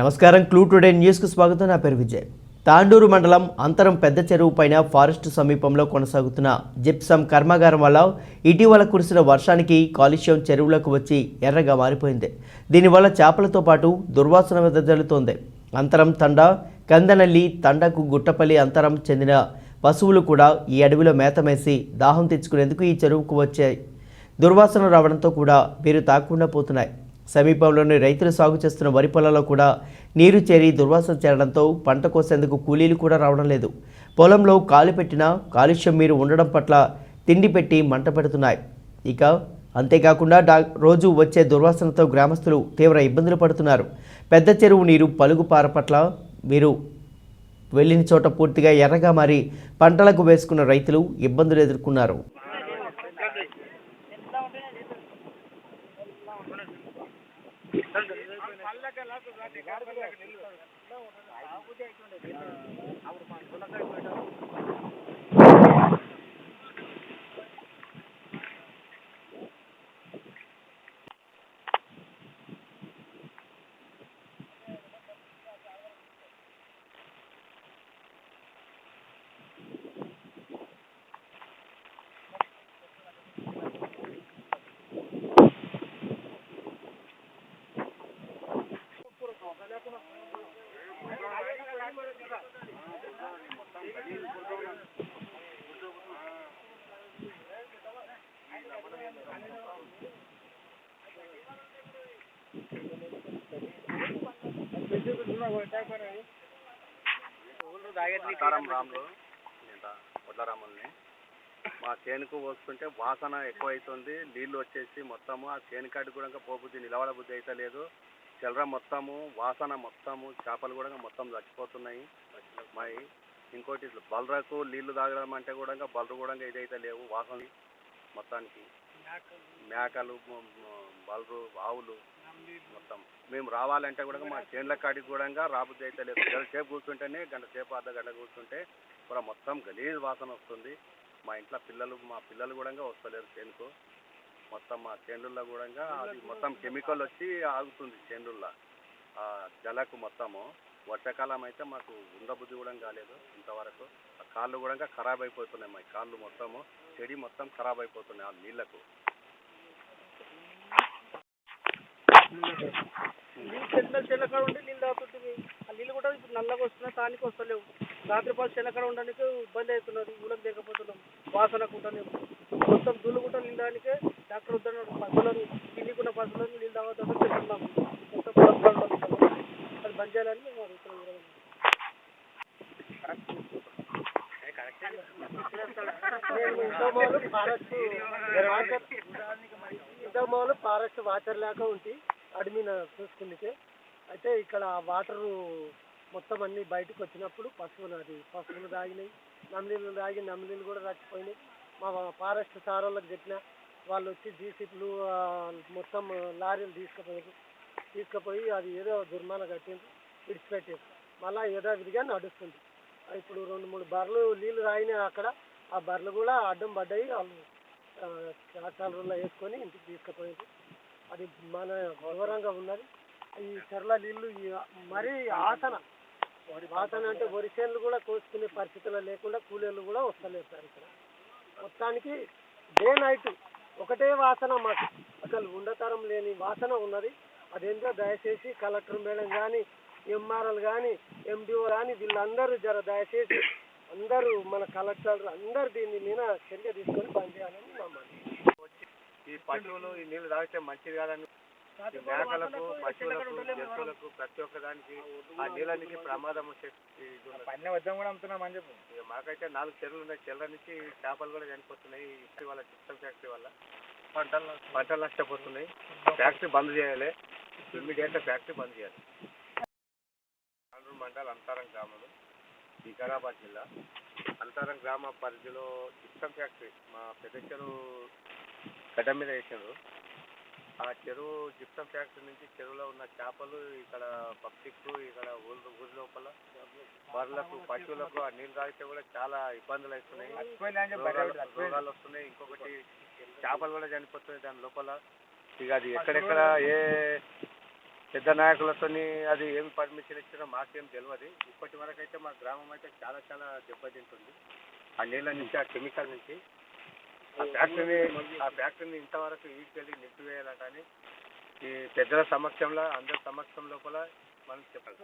నమస్కారం. Clue today న్యూస్కు స్వాగతం. నా పేరు విజయ్. తాండూరు మండలం అంతరం పెద్ద చెరువు పైన ఫారెస్ట్ సమీపంలో కొనసాగుతున్న జిప్సం కర్మాగారం వల్ల ఇటీవల కురిసిన వర్షానికి కాలుష్యం చెరువులకు వచ్చి ఎర్రగా మారిపోయింది. దీనివల్ల చేపలతో పాటు దుర్వాసన వెదజల్లుతోంది. అంతరం తండా, కందనల్లి తండాకు గుట్టపల్లి అంతరం చెందిన పశువులు కూడా ఈ అడవిలో మేతమేసి దాహం తెచ్చుకునేందుకు ఈ చెరువుకు వచ్చాయి. దుర్వాసన రావడంతో కూడా వీరు తాకుండా పోతున్నాయి. సమీపంలోని రైతులు సాగు చేస్తున్న వరి పొలాల్లో కూడా నీరు చేరి దుర్వాసన చేరడంతో పంట కోసేందుకు కూలీలు కూడా రావడం లేదు. పొలంలో కాలు పెట్టినా కాలుష్యం మీరు ఉండడం పట్ల తిండి పెట్టి మంట పెడుతున్నాయి. ఇక అంతేకాకుండా రోజు వచ్చే దుర్వాసనతో గ్రామస్తులు తీవ్ర ఇబ్బందులు పడుతున్నారు. పెద్ద చెరువు నీరు పలుగు పార పట్ల మీరు వెళ్ళిన చోట పూర్తిగా ఎర్రగా మారి పంటలకు వేసుకున్న రైతులు ఇబ్బందులు ఎదుర్కొన్నారు. రాములు వడ్లరాముల్ని మా చేనుకు పోసుకుంటే వాసన ఎక్కువ అవుతుంది. నీళ్లు వచ్చేసి మొత్తము ఆ చేను కాడికి కూడా పోబుద్ది నిలబడ బుద్ధి అయితే లేదు. చెల్లర మొత్తము వాసన మొత్తము చేపలు కూడా మొత్తం చచ్చిపోతున్నాయి. ఇంకోటి బలరకు నీళ్లు తాగడం అంటే కూడా బలరు కూడా ఇదైతే లేవు. వాసన మొత్తానికి మేకలు బలరు ఆవులు మొత్తం మేము రావాలంటే కూడా మా చేనుల కాడికి కూడా రాబుద్ది అయితే లేదు. గంట సేపు కూర్చుంటేనే గంట సేపు అర్ధ గంట కూర్చుంటే కూడా మొత్తం గలీజ్ వాసన వస్తుంది. మా ఇంట్లో మా పిల్లలు కూడా వస్తలేరు చేనుకు. మొత్తం మా చేనుల్లో కూడా అది మొత్తం కెమికల్ వచ్చి ఆగుతుంది చేనుల్లో జలకు మొత్తము. వర్షాకాలం అయితే మాకు ఉండబుద్ధి కూడా కాలేదు ఇంతవరకు. ఆ కాళ్ళు కూడా ఖరాబ్ అయిపోతున్నాయి. మా కాళ్ళు మొత్తము చెడి మొత్తం ఖరాబ్ అయిపోతున్నాయి ఆ నీళ్లకు. చెల్లకాడ ఉండి నీళ్ళు తాగుతుంది. ఆ నీళ్ళు కూడా ఇప్పుడు నల్లగా వస్తున్నాయి, తానికి వస్తలేవు. రాత్రిపాటు చెల్లకాడ ఉండడానికి ఇబ్బంది అవుతున్నారు. ఊళ్ళకి దిగకపోతున్నాం, వాసనకు ఉంటాను. మొత్తం దుళ్ళు కూడా నీళ్ళడానికే డాక్టర్ వద్దన్నాడు. పశువులను తిండికున్న పశువులను నీళ్ళు తాగొద్దని చెప్తున్నాము. మొత్తం అది బంద్ చేయాలని మేము అడుగుతున్నాం. ఇంతకుముందు ఫారెస్ట్ వాటర్ లేక ఉంటే అడవిన చూసుకుంటే అయితే ఇక్కడ వాటరు మొత్తం అన్నీ బయటకు వచ్చినప్పుడు పశువులు తాగినాయి, నమ్మిలీలు కూడా చచ్చిపోయినాయి. మా ఫారెస్ట్ సార్ వాళ్ళకి చెప్పిన వాళ్ళు వచ్చి జీసీపీలు మొత్తం లారీలు తీసుకుపోయి అది ఏదో జుర్మానా కట్టింది, విడిచిపెట్టారు. మళ్ళీ ఏదో విధిగా నడుస్తుంది. ఇప్పుడు 2-3 బర్రెలు నీళ్ళు తాగినాయి అక్కడ. ఆ బర్రెలు కూడా అడ్డం పడ్డాయి. వాళ్ళు ట్రాక్టర్లో వేసుకొని ఇంటికి తీసుకుపోయింది. అది మన ఘోరంగా ఉన్నది. ఈ చెర్ల నీళ్ళు మరీ వాసన అంటే వరి చేనులు కూడా కోసుకునే పరిస్థితుల్లో లేకుండా కూలీలు కూడా వస్తలేరు సార్. ఇక్కడ మొత్తానికి డే నైట్ ఒకటే వాసన, మాకు అసలు ఉండతరం లేని వాసన ఉన్నది. అదేంటో దయచేసి కలెక్టర్ మేడం కానీ, ఎంఆర్ఎల్ కానీ, ఎండిఓ కానీ వీళ్ళందరూ దయచేసి అందరూ మన కలెక్టర్ అందరూ దీని మీద చర్య తీసుకొని పనిచేయాలని మమ్మల్ని. ఈ పశువులు ఈ నీళ్లు తాగితే మంచిది కాదని మేకలకు, పశువులకు, జంతువులకు ప్రతి ఒక్క దానికి ఆ నీళ్ళనికి ప్రమాదం వచ్చే పైన వద్దాం కూడా అమ్ముతున్నామని చెప్పి. మాకైతే 4 చెరువులు ఉన్నాయి. చెరువుల నుంచి చేపలు కూడా చనిపోతున్నాయి. వాళ్ళ చిత్తం ఫ్యాక్టరీ వల్ల పంటలు నష్టపోతున్నాయి. ఫ్యాక్టరీ బంద్ చేయాలి, ఇమ్మీడియట్గా ఫ్యాక్టరీ బంద్ చేయాలి. తాండూరు మండలం అంతరం గ్రామంలో వికారాబాద్ జిల్లా అంతరం గ్రామ పరిధిలో చిత్తం ఫ్యాక్టరీ మా పెద్ద చెరువు గడ్డ మీద వేసారు. ఆ చెరువు జిప్సం ఫ్యాక్టరీ నుంచి చెరువులో ఉన్న చేపలు ఇక్కడ పబ్లిక్ ఇక్కడ ఊరి లోపల బర్రెలకు, పశువులకు ఆ నీళ్ళు తాగితే కూడా చాలా ఇబ్బందులు అవుతున్నాయి, రోగాలు వస్తున్నాయి. ఇంకొకటి చేపలు కూడా చనిపోతున్నాయి దాని లోపల. ఇక అది ఎక్కడెక్కడ ఏ పెద్ద నాయకులతో అది ఏమి పర్మిషన్ ఇచ్చినా మాకేం తెలియదు. ఇప్పటి వరకు అయితే మా గ్రామం అయితే చాలా చాలా దెబ్బతింటుంది. ఆ నీళ్ళ నుంచి, ఆ కెమికల్ నుంచి ఆ ఫ్యాక్టరీని ఇంతవరకు ఈడ్కెళ్ళి నింపివేయాలి. కానీ ఈ పెద్దల సమక్షంలో, అందరి సమక్షం లోపల మనం చెప్పాలి.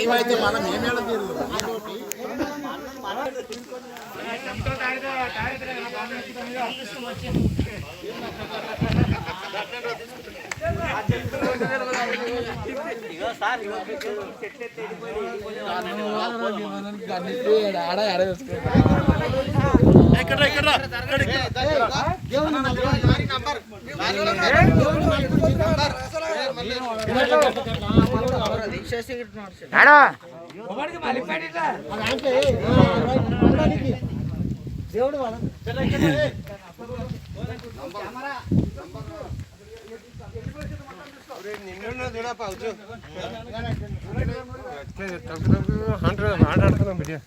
ఏమైతే మనం ఏమేళ తీరు దేవుడు మాట్లాడుతున్నాం బిడ్డ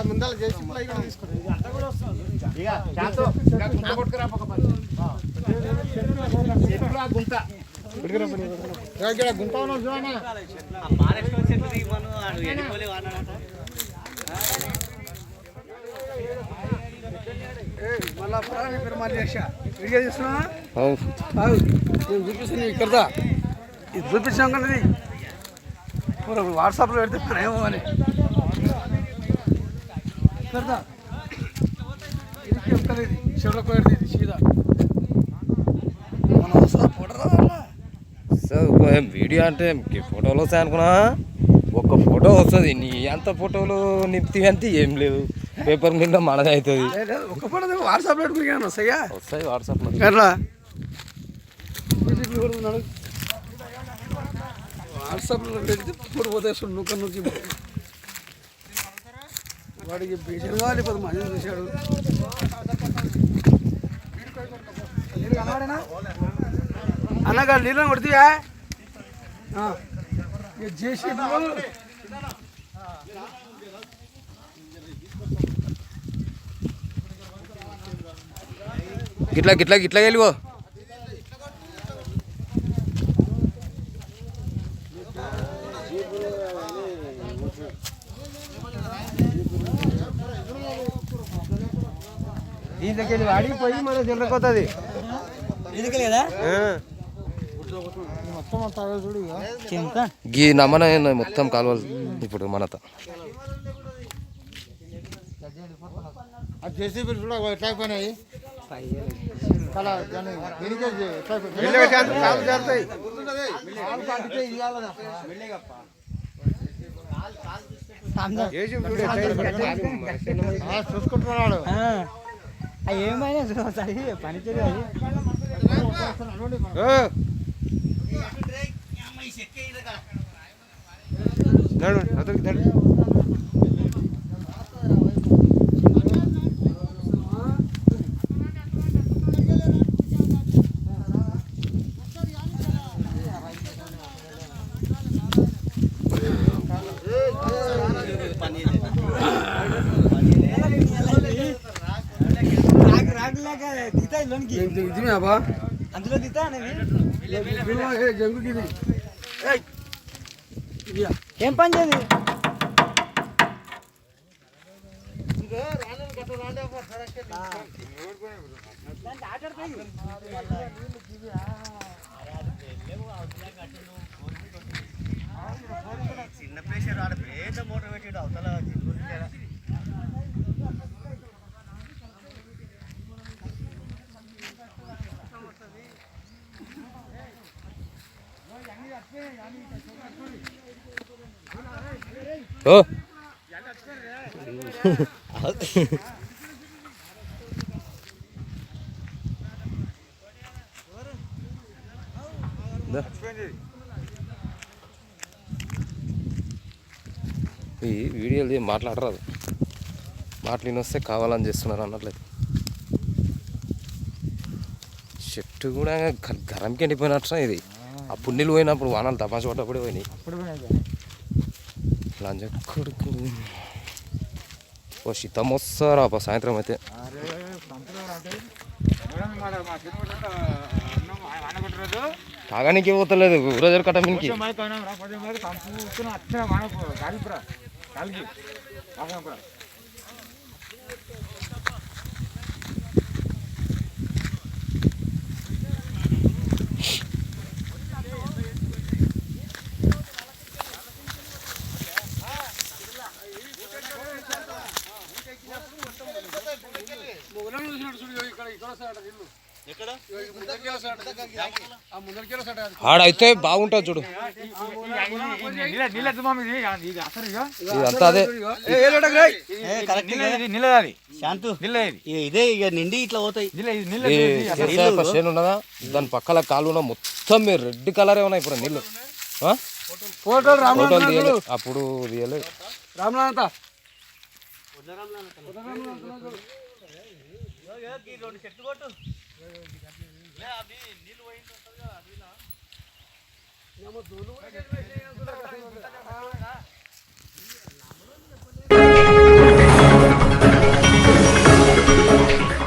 ముందర చేసి గుంట చూపిస్తాను ఇక్కడ ఇది చూపించాం కన్నది వాట్సాప్లో పెడితే మన ఏమో అని ఇక్కడ ఇది చెవులకు పెడితే ఇది సీదా మన అవసరం సార్ వీడియో అంటే ఫోటోలు వస్తాయి అనుకున్నా ఒక్క ఫోటో వస్తుంది నీ ఎంత ఫోటోలు నింపి అంటే ఏం లేదు పేపర్ మీద మనది అవుతుంది ఒక ఫోటో వాట్సాప్లో పెట్టుకుని వస్తాయా వస్తాయి వాట్సాప్లో ఎట్లా వాట్సాప్లో పెడితే ఫోటో పోతేస్తాడు నువ్వు నుంచి వాడికి బీజన్ కావాలి పది మంది చూశాడు అన్నగా నీళ్ళని కొడుతుయా జేసీ గిట్లా గిట్లా గిట్లా వెళ్ళిపో దీనికి వాడిపోయి మన జల్లకొస్తుంది మొత్తం అంతా చూడు గీ నమ్మన మొత్తం కాలువలు ఇప్పుడు మనత జేసీబీ కూడా ఎట్లా అయిపోయినాయి చూసుకుంటున్నాడు ఏమైనా సరే పని చేయాలి అందులో దితా జంగుకి ఏం పని చేయదు చిన్న ప్రెషర్ ఆడ పెద్ద మోటార్ పెట్టాడు అవతల ఓ ఈ వీడియోలు ఏం మాట్లాడరాదు మాటలు వస్తే కావాలని చేస్తున్నారు అన్నట్లేదు చెట్టు కూడా గరంకి ఎండిపోయినట్టు ఇది అప్పుడు నీళ్ళు పోయినప్పుడు వానాలు తపాసు పడ్డప్పుడు పోయినాయి లంజ కొడుకు ఓ శీతం వస్తారా సాయంత్రం అయితే తాగానికి పోతలేదు రోజు కట్ట మీనికి ఆడైతే బాగుంటుంది చూడు ఇదంతా అదే ఇదే ఇక నిండి ఇట్లా పోతాయి చేను ఉన్నదా దాని పక్కల కాలువ మొత్తం రెడ్ కలర్ ఏమన్నా ఇప్పుడు నీళ్ళు ఫోటోలు తీయలేదు అప్పుడు తీయలేదు రామనాథ రెండు చెట్లు కొట్టు అవి నీళ్ళు పోయింది